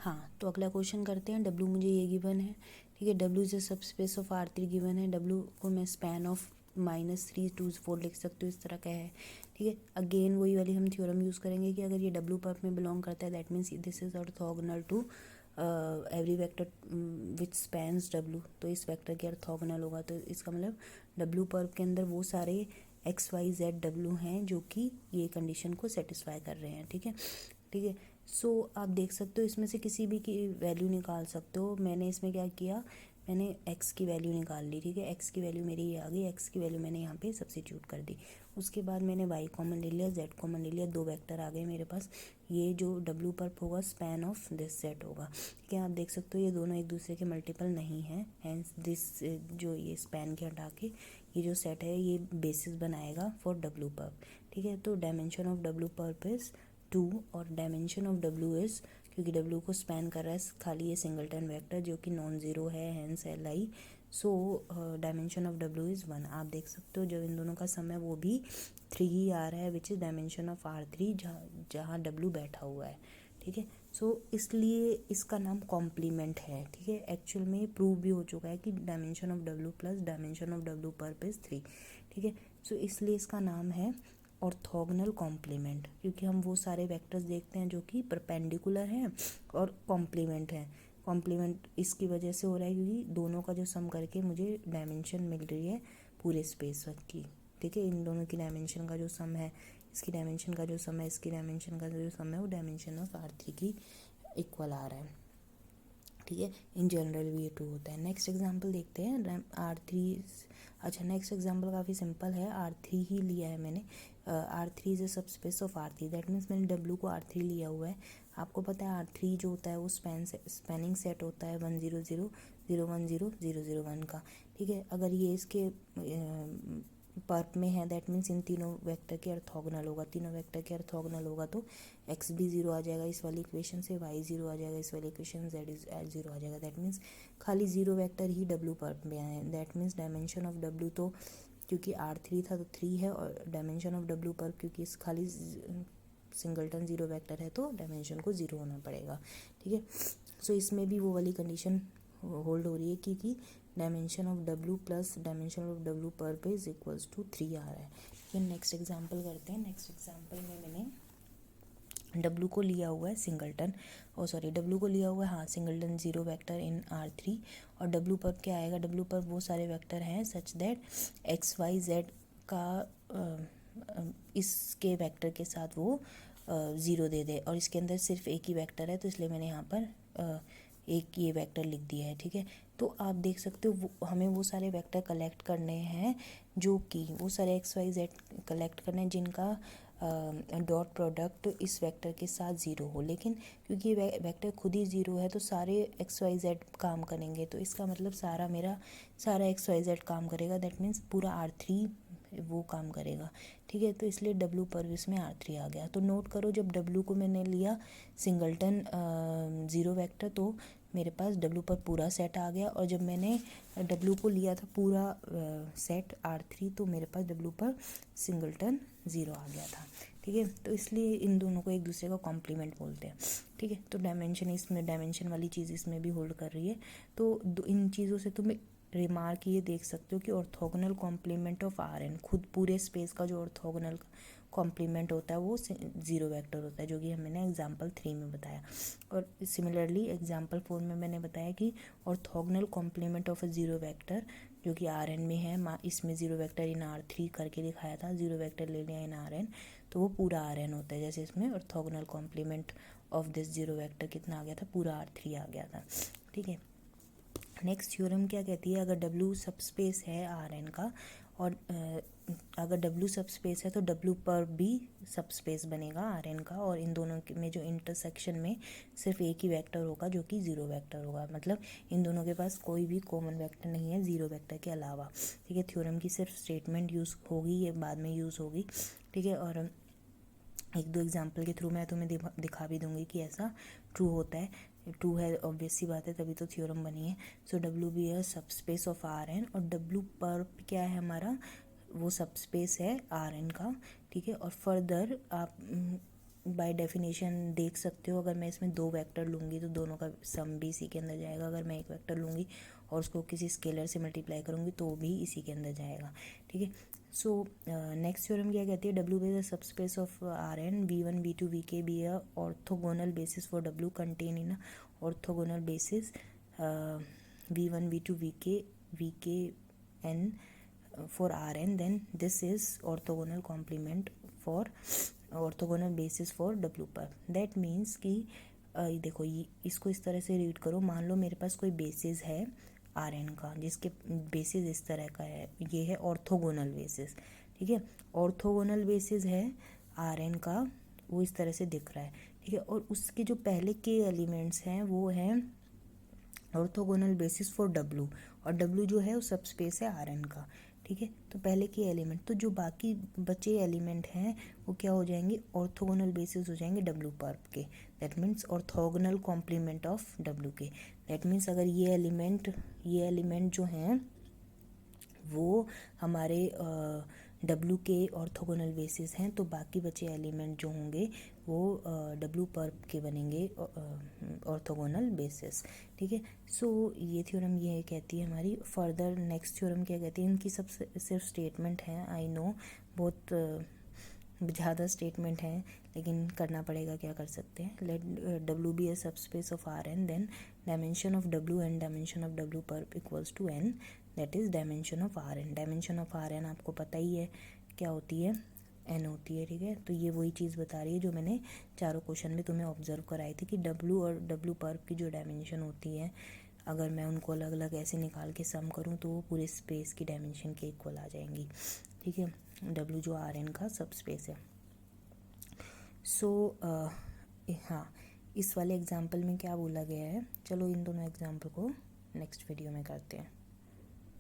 हाँ, तो अगला क्वेश्चन करते हैं। डब्लू मुझे ये गिवन है, ठीक है। W is a subspace of R3 given है। डब्लू को मैं स्पैन ऑफ -3 to 4 लिख सकती हूँ, इस तरह का है, ठीक है। अगेन वही वाली हम थ्योरम यूज़ करेंगे कि अगर ये डब्लू पर्प में बिलोंग करता है, that means this is orthogonal to every vector which spans W. तो इस वेक्टर के ऑर्थोगोनल होगा, तो इसका मतलब डब्लू पर्प के अंदर वो सारे XYZ डब्लू हैं जो कि ये कंडीशन को सेटिस्फाई कर रहे हैं, ठीक है, ठीक है। सो आप देख सकते हो इसमें से किसी भी की वैल्यू निकाल सकते हो। मैंने इसमें क्या किया, मैंने x की वैल्यू निकाल ली, ठीक है। x की वैल्यू मेरी ये आ गई, x की वैल्यू मैंने यहाँ पे सब्स्टिट्यूट कर दी। उसके बाद मैंने y कॉमन ले लिया, z कॉमन ले लिया, दो वेक्टर आ गए मेरे पास। ये जो डब्लू पर्प होगा स्पैन ऑफ दिस सेट होगा, ठीक है। आप देख सकते हो ये दोनों एक दूसरे के मल्टीपल नहीं है, हैंस दिस जो ये स्पैन के हटा के ये जो सेट है ये बेसिस बनाएगा फॉर डब्लू पर्प, ठीक है। तो dimension of W perp is 2 और डायमेंशन ऑफ डब्लू इज़, क्योंकि डब्लू को स्पैन कर रहा है खाली ये सिंगलटन वेक्टर जो कि नॉन ज़ीरो है, hence LI। So dimension of W is 1। आप देख सकते हो जब इन दोनों का सम है वो भी 3 ही आ रहा है, which is dimension of R3 जहाँ डब्लू बैठा हुआ है, ठीक है। सो इसलिए इसका नाम कॉम्प्लीमेंट है, ठीक है। एक्चुअल में प्रूव भी हो चुका है कि dimension of W plus dimension of W pulp is 3, ठीक है। सो इसलिए इसका नाम है ऑर्थोगोनल कॉम्प्लीमेंट, क्योंकि हम वो सारे वेक्टर्स देखते हैं जो कि परपेंडिकुलर हैं और कॉम्प्लीमेंट हैं। कॉम्प्लीमेंट इसकी वजह से हो रहा है क्योंकि दोनों का जो सम करके मुझे डायमेंशन मिल रही है पूरे स्पेस की, ठीक है। इन दोनों की डायमेंशन का जो सम है, इसकी डायमेंशन का जो सम है, इसकी डायमेंशन का जो सम है, वो डायमेंशन ऑफ R3 की इक्वल आ रहा है, ठीक है। इन जनरल भी ये ट्रू होता है। नेक्स्ट एग्जांपल देखते हैं R3। अच्छा, नेक्स्ट एग्जांपल काफ़ी सिंपल है, R3 ही लिया है मैंने। R3 is a subspace of R3, that means मैंने डब्लू को R3 लिया हुआ है। आपको पता है R3 जो होता है वो स्पैनिंग सेट होता है 1 0 0 0 1 0 0 0 1 का, ठीक है। अगर ये इसके पर्प में है, दैट मीन्स इन तीनों वेक्टर के ऑर्थोगोनल होगा। तीनों वेक्टर के ऑर्थोगोनल होगा तो x भी 0 आ जाएगा इस वाली इक्वेशन से, y 0 आ जाएगा इस वाली इक्वेशन, z 0 आ जाएगा। दैट मीन्स खाली 0 वेक्टर ही डब्लू पर्प में आए हैं। That means dimension of W तो क्योंकि R3 था तो 3 है, और डायमेंशन ऑफ डब्लू पर्प क्योंकि इस खाली सिंगलटन 0 वेक्टर है तो डायमेंशन को 0 होना पड़ेगा, ठीक है। सो इसमें भी वो वाली कंडीशन होल्ड हो रही है क्योंकि dimension of W plus dimension of W perp is equals to 3 आ रहा है। फिर नेक्स्ट एग्जांपल करते हैं। नेक्स्ट एग्जांपल में मैंने डब्लू को लिया हुआ है सिंगलटन, डब्लू को लिया हुआ है, हाँ, सिंगलटन 0 वेक्टर इन R3। और डब्लू पर्प क्या आएगा, डब्लू पर्प वो सारे वेक्टर हैं सच दैट XYZ का इसके वेक्टर के साथ वो 0 दे दे, और इसके अंदर सिर्फ एक ही वेक्टर है तो इसलिए मैंने यहाँ पर एक ये वेक्टर लिख दिया है, ठीक है। तो आप देख सकते हो हमें वो सारे वेक्टर कलेक्ट करने हैं जो कि वो सारे XYZ कलेक्ट करने हैं जिनका डॉट प्रोडक्ट इस वेक्टर के साथ 0 हो, लेकिन क्योंकि वेक्टर खुद ही 0 है तो सारे XYZ काम करेंगे, तो इसका मतलब सारा XYZ काम करेगा, दैट मीन्स पूरा R3 वो काम करेगा, ठीक है। तो इसलिए डब्लू पर इसमें R3 आ गया। तो नोट करो जब डब्लू को मैंने लिया सिंगलटन 0 वेक्टर तो मेरे पास डब्लू पर पूरा सेट आ गया, और जब मैंने डब्लू को लिया था पूरा सेट R3 तो मेरे पास डब्लू पर सिंगलटन 0 आ गया था, ठीक है। तो इसलिए इन दोनों को एक दूसरे का कॉम्प्लीमेंट बोलते हैं, ठीक है। तो डायमेंशन वाली चीज़ इसमें भी होल्ड कर रही है। तो इन चीज़ों से तुम रिमार्क ये देख सकते हो कि ऑर्थोगोनल कॉम्प्लीमेंट ऑफ Rn, खुद पूरे स्पेस का जो ऑर्थोगोनल कॉम्प्लीमेंट होता है वो 0 वेक्टर होता है, जो कि मैंने एग्जांपल 3 में बताया। और सिमिलरली एग्जांपल 4 में मैंने बताया कि orthogonal complement of a 0 vector जो कि Rn में है, इसमें 0 वेक्टर इन R3 करके दिखाया था, 0 वेक्टर ले लिया इन Rn तो वो पूरा Rn होता है। जैसे इसमें orthogonal complement of this 0 vector कितना आ गया था, पूरा R3 आ गया था, ठीक है। नेक्स्ट थ्योरम क्या कहती है, अगर W सबस्पेस है Rn का और अगर W सबस्पेस है तो W पर भी सबस्पेस बनेगा Rn का, और इन दोनों में जो इंटरसेक्शन में सिर्फ एक ही वेक्टर होगा जो कि 0 वेक्टर होगा, मतलब इन दोनों के पास कोई भी कॉमन वेक्टर नहीं है 0 वेक्टर के अलावा, ठीक है। थ्योरम की सिर्फ स्टेटमेंट यूज़ होगी, ये बाद में यूज़ होगी, ठीक है। और एक दो एग्जाम्पल के थ्रू मैं तुम्हें दिखा भी दूंगी कि ऐसा ट्रू होता है, ट्रू है, ऑब्वियस सी बात है, तभी तो थ्योरम बनी है। सो डब्ल्यू बी है सबस्पेस ऑफ Rn, और डब्ल्यू पर क्या है हमारा, वो सबस्पेस है Rn का, ठीक है। और फर्दर आप बाय डेफिनेशन देख सकते हो, अगर मैं इसमें 2 वेक्टर लूँगी तो दोनों का सम भी इसी के अंदर जाएगा, अगर मैं एक वेक्टर लूँगी और उसको किसी स्केलर से मल्टीप्लाई करूँगी तो भी इसी के अंदर जाएगा, ठीक है। सो नेक्स्ट थ्योरम क्या कहती है, W is a subspace of R N, V one V two V K be a orthogonal basis for W contain in orthogonal basis V one V two V K N for Rn, then this is orthogonal complement for orthogonal basis for W पर। that means कि देखो ये इसको इस तरह से read करो, मान लो मेरे पास कोई बेसिस है Rn का जिसके बेसिस इस तरह का है, ये है ऑर्थोगोनल बेसिस, ठीक है। ऑर्थोगोनल बेसिस है Rn का, वो इस तरह से दिख रहा है, ठीक है। और उसके जो पहले के एलिमेंट्स हैं वो हैं ऑर्थोगोनल बेसिस फॉर डब्लू, और डब्लू जो है वो सब स्पेस है आर एन का, ठीक है। तो पहले के एलिमेंट, तो जो बाकी बचे एलिमेंट हैं वो क्या हो जाएंगे, ऑर्थोगोनल बेसिस हो जाएंगे डब्लू पर के। That means orthogonal complement of W के। दैट मीन्स अगर ये एलिमेंट जो हैं वो हमारे डब्लू के ऑर्थोगोनल बेसिस हैं, तो बाकी बचे एलिमेंट जो होंगे वो डब्लू पर के बनेंगे ऑर्थोगोनल बेसिस, ठीक है। सो ये थ्योरम ये कहती है हमारी। फर्दर नेक्स्ट थ्योरम क्या कहती है, इनकी सब सिर्फ स्टेटमेंट हैं, आई नो बहुत ज़्यादा स्टेटमेंट हैं लेकिन करना पड़ेगा, क्या कर सकते हैं। Late W be a sub space of R N, then dimension of W and dimension of W perp equals to N, that is dimension of R N. Dimension of R N आपको पता ही है क्या होती है, N होती है, ठीक है। तो ये वही चीज़ बता रही है जो मैंने चारों क्वेश्चन में तुम्हें ऑब्जर्व कराई थी कि डब्ल्यू और डब्ल्यू पर की जो डायमेंशन होती है, अगर मैं उनको अलग अलग ऐसे निकाल के सम करूँ तो वो पूरे स्पेस की डायमेंशन के इक्वल आ जाएंगी, ठीक है। डब्ल्यू जो आर एन का सब स्पेस है। सो हाँ, इस वाले एग्जाम्पल में क्या बोला गया है, चलो इन दोनों एग्जाम्पल को नेक्स्ट वीडियो में करते हैं।